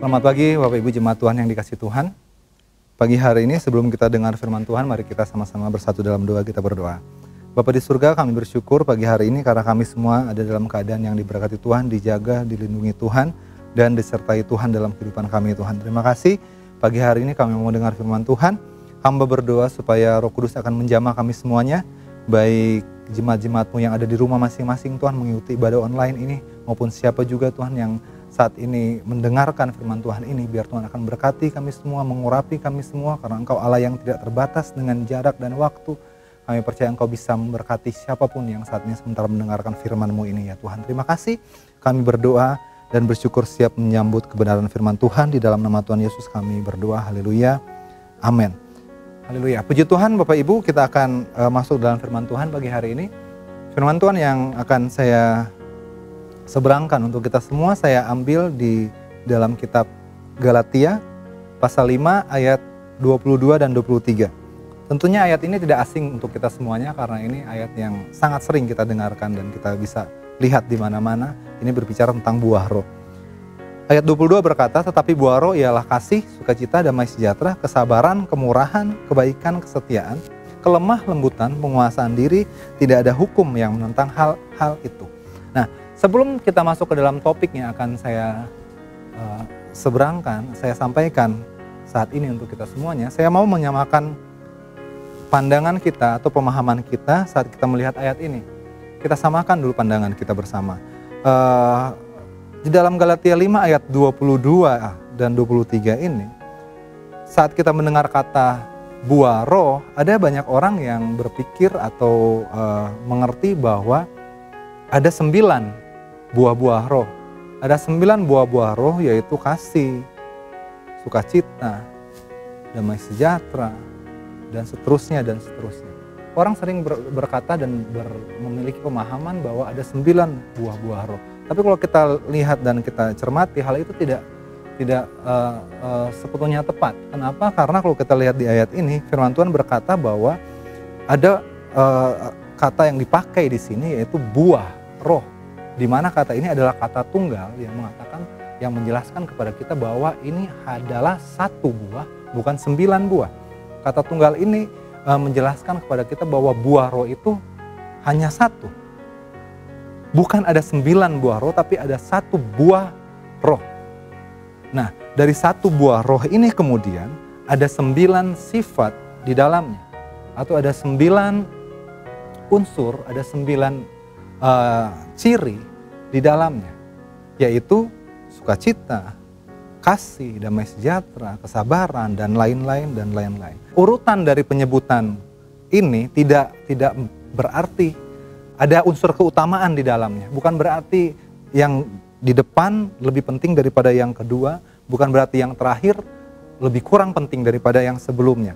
Selamat pagi Bapak Ibu Jemaat Tuhan yang dikasihi Tuhan. Pagi hari ini sebelum kita dengar firman Tuhan, mari kita sama-sama bersatu dalam doa, kita berdoa. Bapa di surga, kami bersyukur pagi hari ini karena kami semua ada dalam keadaan yang diberkati Tuhan, dijaga, dilindungi Tuhan, dan disertai Tuhan dalam kehidupan kami Tuhan. Terima kasih pagi hari ini kami mau dengar firman Tuhan. Hamba berdoa supaya Roh Kudus akan menjamah kami semuanya, baik jemaat-jemaat-Mu yang ada di rumah masing-masing Tuhan mengikuti ibadah online ini, maupun siapa juga Tuhan yang saat ini mendengarkan firman Tuhan ini, biar Tuhan akan berkati kami semua, mengurapi kami semua, karena Engkau Allah yang tidak terbatas dengan jarak dan waktu. Kami percaya Engkau bisa memberkati siapapun yang saat ini sementara mendengarkan firman-Mu ini ya Tuhan. Terima kasih, kami berdoa dan bersyukur siap menyambut kebenaran firman Tuhan. Di dalam nama Tuhan Yesus kami berdoa, haleluya, amin. Haleluya, puji Tuhan Bapak Ibu, kita akan masuk dalam firman Tuhan pagi hari ini. Firman Tuhan yang akan saya seberangkan untuk kita semua, saya ambil di dalam kitab Galatia pasal 5 ayat 22 dan 23. Tentunya ayat ini tidak asing untuk kita semuanya karena ini ayat yang sangat sering kita dengarkan dan kita bisa lihat di mana-mana. Ini berbicara tentang buah roh. Ayat 22 berkata, tetapi buah roh ialah kasih, sukacita, damai sejahtera, kesabaran, kemurahan, kebaikan, kesetiaan, kelemah lembutan, penguasaan diri, tidak ada hukum yang menentang hal-hal itu. Nah, sebelum kita masuk ke dalam topik yang akan saya seberangkan, saya sampaikan saat ini untuk kita semuanya, saya mau menyamakan pandangan kita atau pemahaman kita saat kita melihat ayat ini. Kita samakan dulu pandangan kita bersama. Di dalam Galatia 5 ayat 22 dan 23 ini, saat kita mendengar kata buah roh, ada banyak orang yang berpikir atau mengerti bahwa ada 9 buah-buah roh. Ada 9 buah-buah roh, yaitu kasih, sukacita, damai sejahtera, dan seterusnya dan seterusnya. Orang sering berkata dan memiliki pemahaman bahwa ada 9 buah-buah roh. Tapi kalau kita lihat dan kita cermati, hal itu tidak sepenuhnya tepat. Kenapa? Karena kalau kita lihat di ayat ini, firman Tuhan berkata bahwa ada kata yang dipakai di sini yaitu buah roh. Di mana kata ini adalah kata tunggal yang mengatakan, yang menjelaskan kepada kita bahwa ini adalah 1 buah, bukan 9 buah. Kata tunggal ini menjelaskan kepada kita bahwa buah roh itu hanya 1. Bukan ada 9 buah roh, tapi ada 1 buah roh. Nah, dari 1 buah roh ini kemudian ada 9 sifat di dalamnya. Atau ada 9 unsur, ada 9 ciri di dalamnya. Yaitu sukacita, kasih, damai sejahtera, kesabaran, dan lain-lain, dan lain-lain. Urutan dari penyebutan ini tidak berarti ada unsur keutamaan di dalamnya. Bukan berarti yang di depan lebih penting daripada yang kedua, bukan berarti yang terakhir lebih kurang penting daripada yang sebelumnya.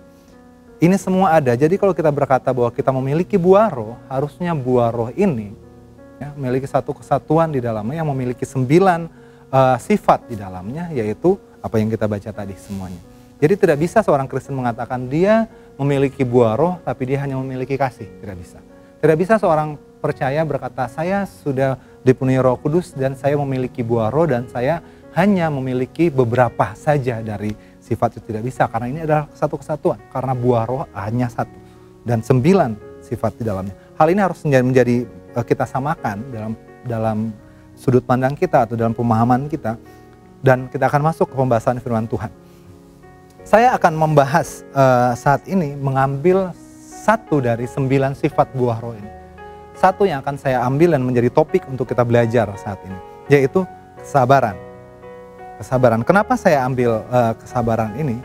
Ini semua ada. Jadi kalau kita berkata bahwa kita memiliki buah roh, harusnya buah roh ini ya, memiliki satu kesatuan di dalamnya yang memiliki 9 sifat di dalamnya, yaitu apa yang kita baca tadi semuanya. Jadi tidak bisa seorang Kristen mengatakan dia memiliki buah roh tapi dia hanya memiliki kasih. Tidak bisa. Tidak bisa seorang percaya berkata saya sudah dipenuhi Roh Kudus dan saya memiliki buah roh dan saya hanya memiliki beberapa saja dari sifat itu. Tidak bisa, karena ini adalah satu kesatuan. Karena buah roh hanya 1 dan 9 sifat di dalamnya. Hal ini harus menjadi kita samakan dalam sudut pandang kita atau dalam pemahaman kita, dan kita akan masuk ke pembahasan firman Tuhan. Saya akan membahas saat ini mengambil 1 dari 9 sifat buah roh ini. 1 yang akan saya ambil dan menjadi topik untuk kita belajar saat ini, yaitu kesabaran. Kesabaran. Kenapa saya ambil kesabaran ini?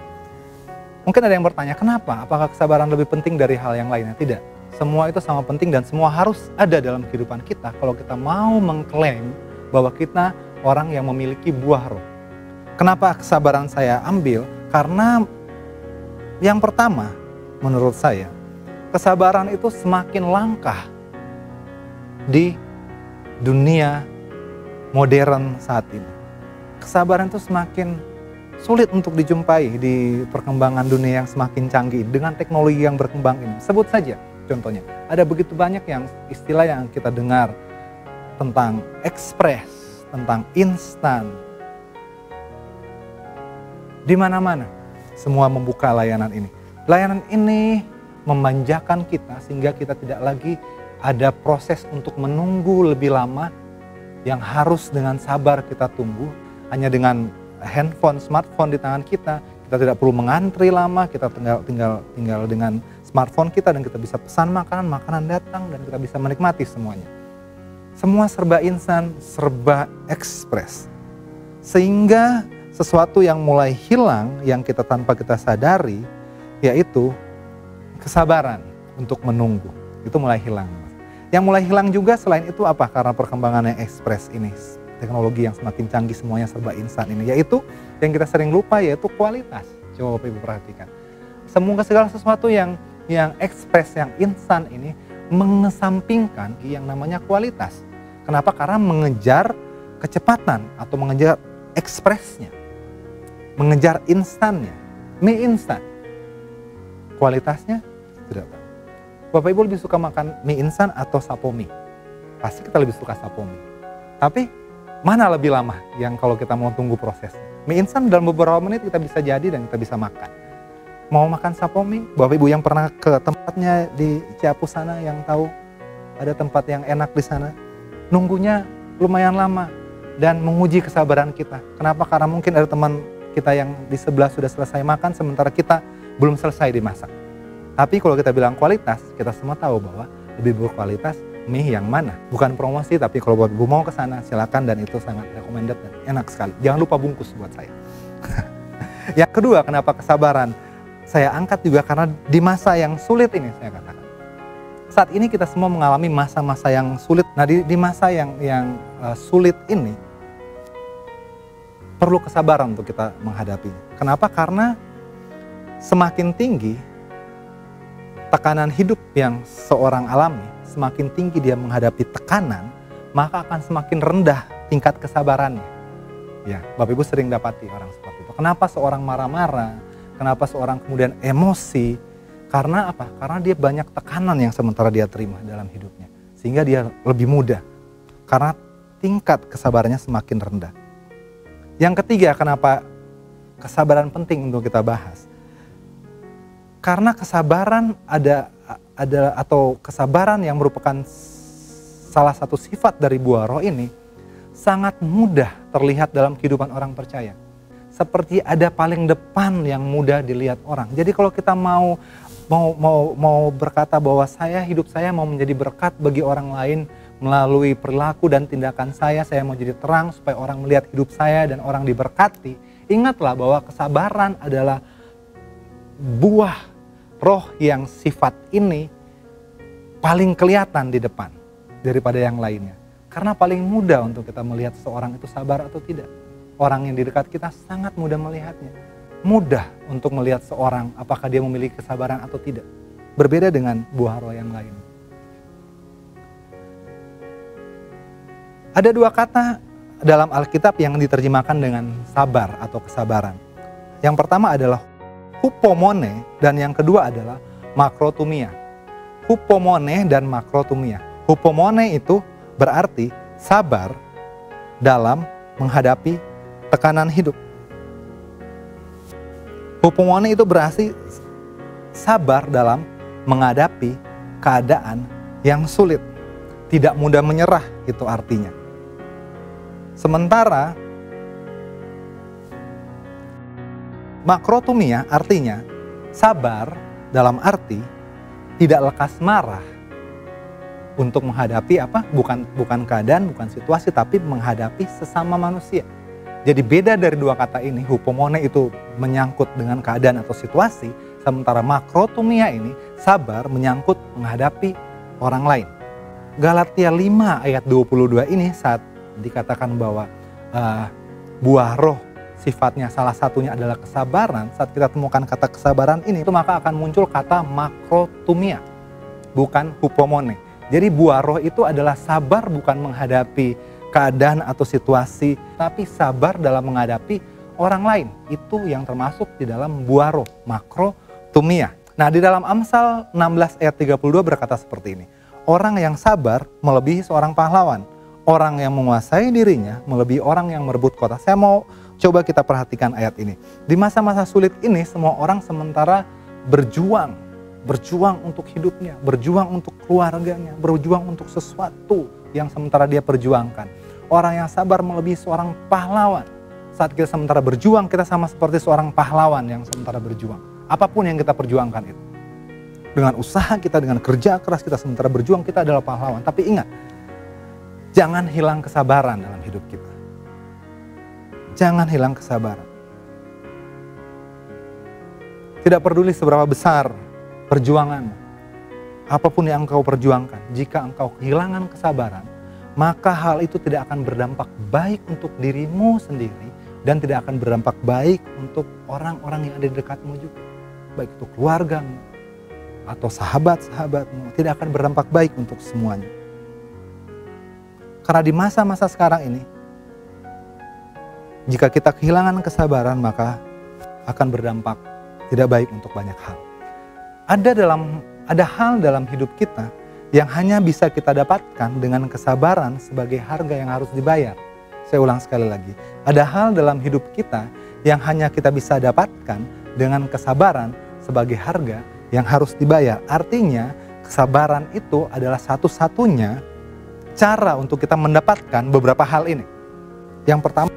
Mungkin ada yang bertanya, kenapa? Apakah kesabaran lebih penting dari hal yang lainnya? Tidak. Semua itu sama penting dan semua harus ada dalam kehidupan kita kalau kita mau mengklaim bahwa kita orang yang memiliki buah roh. Kenapa kesabaran saya ambil? Karena yang pertama, menurut saya, kesabaran itu semakin langka di dunia modern saat ini. Kesabaran itu semakin sulit untuk dijumpai di perkembangan dunia yang semakin canggih dengan teknologi yang berkembang ini. Sebut saja contohnya, ada begitu banyak yang istilah yang kita dengar tentang ekspres, tentang instan, Di mana-mana semua membuka layanan ini. Layanan ini memanjakan kita sehingga kita tidak lagi ada proses untuk menunggu lebih lama yang harus dengan sabar kita tunggu. Hanya dengan handphone, smartphone di tangan kita tidak perlu mengantri lama, kita tinggal dengan smartphone kita dan kita bisa pesan makanan datang dan kita bisa menikmati semuanya. Semua serba instan, serba ekspres. Sehingga sesuatu yang mulai hilang yang kita tanpa kita sadari, yaitu kesabaran untuk menunggu. Itu mulai hilang. Yang mulai hilang juga selain itu apa? Karena perkembangan yang ekspres ini, teknologi yang semakin canggih, semuanya serba instan ini, yaitu yang kita sering lupa, yaitu kualitas. Coba Bapak Ibu perhatikan. Segala sesuatu yang ekspres, yang instan ini mengesampingkan yang namanya kualitas. Kenapa? Karena mengejar kecepatan atau mengejar ekspresnya, mengejar instannya, mie instan. Kualitasnya tidak tahu. Bapak Ibu lebih suka makan mie instan atau sapomi? Pasti kita lebih suka sapomi. Tapi mana lebih lama yang kalau kita mau tunggu prosesnya? Mie instan dalam beberapa menit kita bisa jadi dan kita bisa makan. Mau makan sapomi? Bapak Ibu yang pernah ke tempatnya di Ciapu sana yang tahu ada tempat yang enak di sana, nunggunya lumayan lama dan menguji kesabaran kita. Kenapa? Karena mungkin ada teman kita yang di sebelah sudah selesai makan sementara kita belum selesai dimasak. Tapi kalau kita bilang kualitas, kita semua tahu bahwa lebih berkualitas mie yang mana. Bukan promosi, tapi kalau Bapak Ibu mau ke sana silakan dan itu sangat recommended dan enak sekali. Jangan lupa bungkus buat saya. Yang kedua, kenapa kesabaran saya angkat juga karena di masa yang sulit ini saya katakan. Saat ini kita semua mengalami masa-masa yang sulit. Nah di masa yang sulit ini perlu kesabaran untuk kita menghadapinya. Kenapa? Karena semakin tinggi tekanan hidup yang seorang alami, semakin tinggi dia menghadapi tekanan, maka akan semakin rendah tingkat kesabarannya. Ya, Bapak Ibu sering dapati orang seperti itu. Kenapa seorang marah-marah? Kenapa seorang kemudian emosi? Karena apa? Karena dia banyak tekanan yang sementara dia terima dalam hidupnya. Sehingga dia lebih mudah. Karena tingkat kesabarannya semakin rendah. Yang ketiga, kenapa kesabaran penting untuk kita bahas? Karena kesabaran atau kesabaran yang merupakan salah satu sifat dari buah roh ini sangat mudah terlihat dalam kehidupan orang percaya. Seperti ada paling depan yang mudah dilihat orang. Jadi kalau kita mau berkata bahwa hidup saya mau menjadi berkat bagi orang lain melalui perilaku dan tindakan saya mau jadi terang supaya orang melihat hidup saya dan orang diberkati. Ingatlah bahwa kesabaran adalah buah roh yang sifat ini paling kelihatan di depan daripada yang lainnya. Karena paling mudah untuk kita melihat seorang itu sabar atau tidak. Orang yang di dekat kita sangat mudah melihatnya. Mudah untuk melihat seorang apakah dia memiliki kesabaran atau tidak. Berbeda dengan buah roh yang lain. Ada dua kata dalam Alkitab yang diterjemahkan dengan sabar atau kesabaran. Yang pertama adalah hupomone dan yang kedua adalah makrotumia. Hupomone dan makrotumia. Hupomone itu berarti sabar dalam menghadapi tekanan hidup. Hupomone itu berarti sabar dalam menghadapi keadaan yang sulit. Tidak mudah menyerah itu artinya. Sementara makrotumia artinya sabar dalam arti tidak lekas marah untuk menghadapi bukan keadaan, bukan situasi, tapi menghadapi sesama manusia. Jadi beda dari dua kata ini, hupomone itu menyangkut dengan keadaan atau situasi, sementara makrotumia ini sabar menyangkut menghadapi orang lain. Galatia 5 ayat 22 ini saat dikatakan bahwa buah roh sifatnya salah satunya adalah kesabaran, saat kita temukan kata kesabaran ini, itu maka akan muncul kata makrotumia, bukan hupomone. Jadi buah roh itu adalah sabar bukan menghadapi keadaan atau situasi, tapi sabar dalam menghadapi orang lain. Itu yang termasuk di dalam buah roh, makrotumia. Nah di dalam Amsal 16 ayat 32 berkata seperti ini. Orang yang sabar melebihi seorang pahlawan. orang yang menguasai dirinya melebihi orang yang merebut kota. Saya mau coba kita perhatikan ayat ini. Di masa-masa sulit ini semua orang sementara berjuang untuk hidupnya, berjuang untuk keluarganya, berjuang untuk sesuatu yang sementara dia perjuangkan. Orang yang sabar melebihi seorang pahlawan. Saat kita sementara berjuang, kita sama seperti seorang pahlawan yang sementara berjuang. Apapun yang kita perjuangkan itu. Dengan usaha kita, dengan kerja keras kita sementara berjuang, kita adalah pahlawan. Tapi ingat, jangan hilang kesabaran dalam hidup kita. Jangan hilang kesabaran. Tidak peduli seberapa besar perjuangan, apapun yang engkau perjuangkan, jika engkau kehilangan kesabaran, maka hal itu tidak akan berdampak baik untuk dirimu sendiri dan tidak akan berdampak baik untuk orang-orang yang ada di dekatmu juga. Baik itu keluargamu atau sahabat-sahabatmu, tidak akan berdampak baik untuk semuanya. Karena di masa-masa sekarang ini, jika kita kehilangan kesabaran, maka akan berdampak tidak baik untuk banyak hal. Ada hal dalam hidup kita yang hanya bisa kita dapatkan dengan kesabaran sebagai harga yang harus dibayar. Saya ulang sekali lagi. Ada hal dalam hidup kita yang hanya kita bisa dapatkan dengan kesabaran sebagai harga yang harus dibayar. Artinya, kesabaran itu adalah satu-satunya cara untuk kita mendapatkan beberapa hal ini. Yang pertama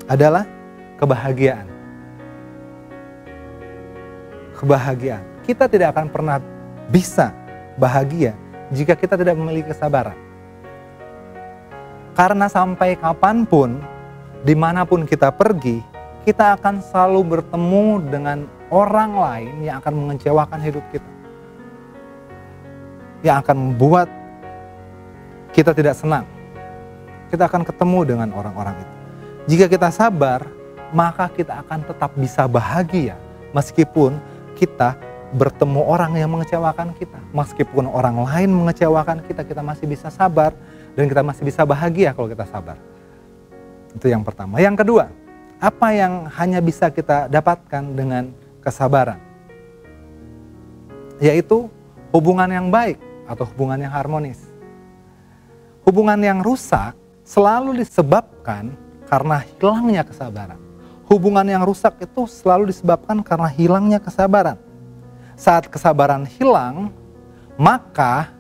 adalah kebahagiaan. Kebahagiaan. Kita tidak akan pernah bisa bahagia jika kita tidak memiliki kesabaran. Karena sampai kapanpun, dimanapun kita pergi, kita akan selalu bertemu dengan orang lain yang akan mengecewakan hidup kita. Yang akan membuat kita tidak senang. Kita akan ketemu dengan orang-orang itu. Jika kita sabar, maka kita akan tetap bisa bahagia. Meskipun kita bertemu orang yang mengecewakan kita. Meskipun orang lain mengecewakan kita, kita masih bisa sabar. Dan kita masih bisa bahagia kalau kita sabar. Itu yang pertama. Yang kedua, apa yang hanya bisa kita dapatkan dengan kesabaran? Yaitu hubungan yang baik atau hubungan yang harmonis. Hubungan yang rusak selalu disebabkan karena hilangnya kesabaran. Hubungan yang rusak itu selalu disebabkan karena hilangnya kesabaran. Saat kesabaran hilang, maka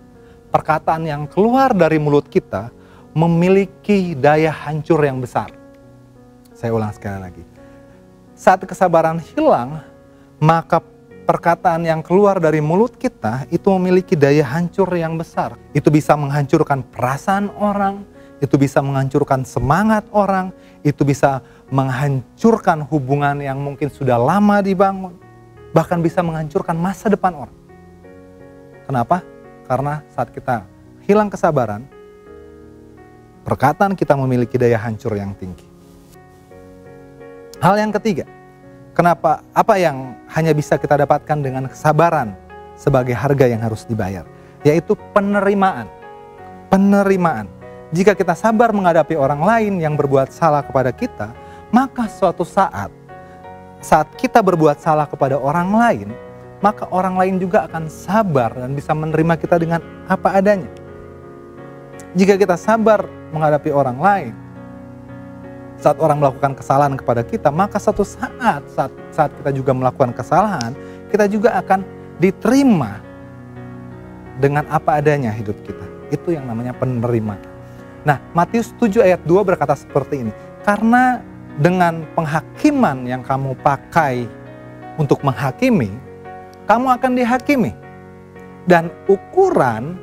perkataan yang keluar dari mulut kita memiliki daya hancur yang besar. Saya ulang sekali lagi. Saat kesabaran hilang, maka perkataan yang keluar dari mulut kita itu memiliki daya hancur yang besar. Itu bisa menghancurkan perasaan orang, itu bisa menghancurkan semangat orang, itu bisa menghancurkan hubungan yang mungkin sudah lama dibangun, bahkan bisa menghancurkan masa depan orang. Kenapa? Karena saat kita hilang kesabaran, perkataan kita memiliki daya hancur yang tinggi. Hal yang ketiga, apa yang hanya bisa kita dapatkan dengan kesabaran sebagai harga yang harus dibayar, yaitu penerimaan. Penerimaan. Jika kita sabar menghadapi orang lain yang berbuat salah kepada kita, maka suatu saat kita berbuat salah kepada orang lain, maka orang lain juga akan sabar dan bisa menerima kita dengan apa adanya. Jika kita sabar menghadapi orang lain, saat orang melakukan kesalahan kepada kita, maka suatu saat kita juga melakukan kesalahan, kita juga akan diterima dengan apa adanya hidup kita. Itu yang namanya penerimaan. Nah, Matius 7 ayat 2 berkata seperti ini. Karena dengan penghakiman yang kamu pakai untuk menghakimi, kamu akan dihakimi. Dan ukuran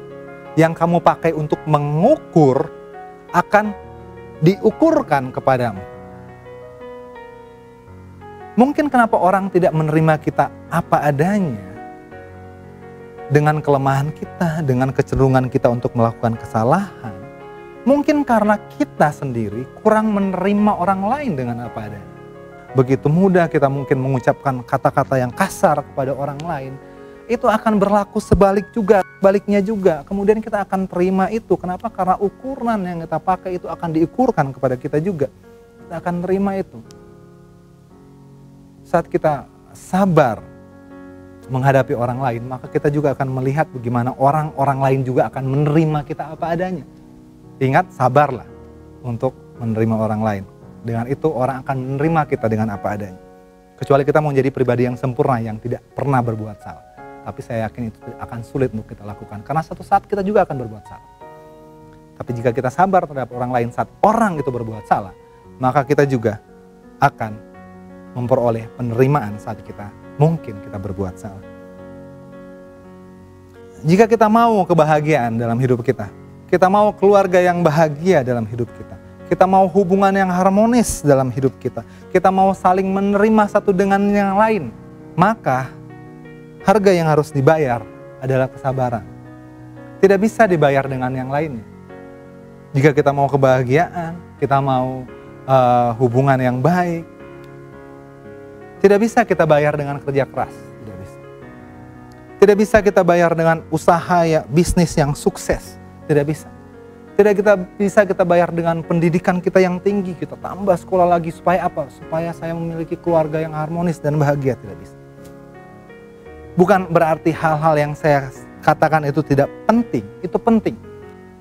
yang kamu pakai untuk mengukur akan diukurkan kepadamu. Mungkin kenapa orang tidak menerima kita apa adanya, dengan kelemahan kita, dengan kecenderungan kita untuk melakukan kesalahan, mungkin karena kita sendiri kurang menerima orang lain dengan apa adanya. Begitu mudah kita mungkin mengucapkan kata-kata yang kasar kepada orang lain, itu akan berlaku sebaliknya juga. Kemudian kita akan terima itu. Kenapa? Karena ukuran yang kita pakai itu akan diukurkan kepada kita juga. Kita akan terima itu. Saat kita sabar menghadapi orang lain, maka kita juga akan melihat bagaimana orang-orang lain juga akan menerima kita apa adanya. Ingat, sabarlah untuk menerima orang lain. Dengan itu orang akan menerima kita dengan apa adanya. Kecuali kita mau jadi pribadi yang sempurna, yang tidak pernah berbuat salah. Tapi saya yakin itu akan sulit untuk kita lakukan, karena suatu saat kita juga akan berbuat salah. Tapi jika kita sabar terhadap orang lain saat orang itu berbuat salah, maka kita juga akan memperoleh penerimaan saat mungkin kita berbuat salah. Jika kita mau kebahagiaan dalam hidup kita mau keluarga yang bahagia dalam hidup kita mau hubungan yang harmonis dalam hidup kita mau saling menerima satu dengan yang lain, maka harga yang harus dibayar adalah kesabaran. Tidak bisa dibayar dengan yang lainnya. Jika kita mau kebahagiaan, kita mau hubungan yang baik, tidak bisa kita bayar dengan kerja keras. Tidak bisa. Tidak bisa kita bayar dengan usaha bisnis yang sukses. Tidak bisa. Tidak bisa kita bayar dengan pendidikan kita yang tinggi. Kita tambah sekolah lagi supaya apa? Supaya saya memiliki keluarga yang harmonis dan bahagia. Tidak bisa. Bukan berarti hal-hal yang saya katakan itu tidak penting. Itu penting.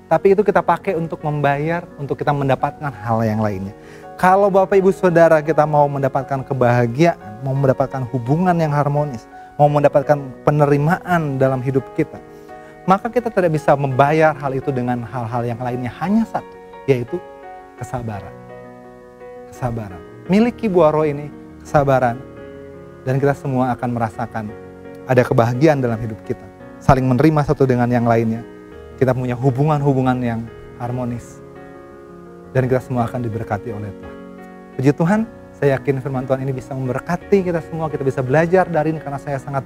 Tapi itu kita pakai untuk membayar, untuk kita mendapatkan hal yang lainnya. Kalau Bapak Ibu Saudara kita mau mendapatkan kebahagiaan, mau mendapatkan hubungan yang harmonis, mau mendapatkan penerimaan dalam hidup kita, maka kita tidak bisa membayar hal itu dengan hal-hal yang lainnya. Hanya satu, yaitu kesabaran. Kesabaran. Miliki buah roh ini, kesabaran. Dan kita semua akan merasakan ada kebahagiaan dalam hidup kita. Saling menerima satu dengan yang lainnya. Kita punya hubungan-hubungan yang harmonis. Dan kita semua akan diberkati oleh Tuhan. Puji Tuhan, saya yakin firman Tuhan ini bisa memberkati kita semua. Kita bisa belajar dari ini karena saya sangat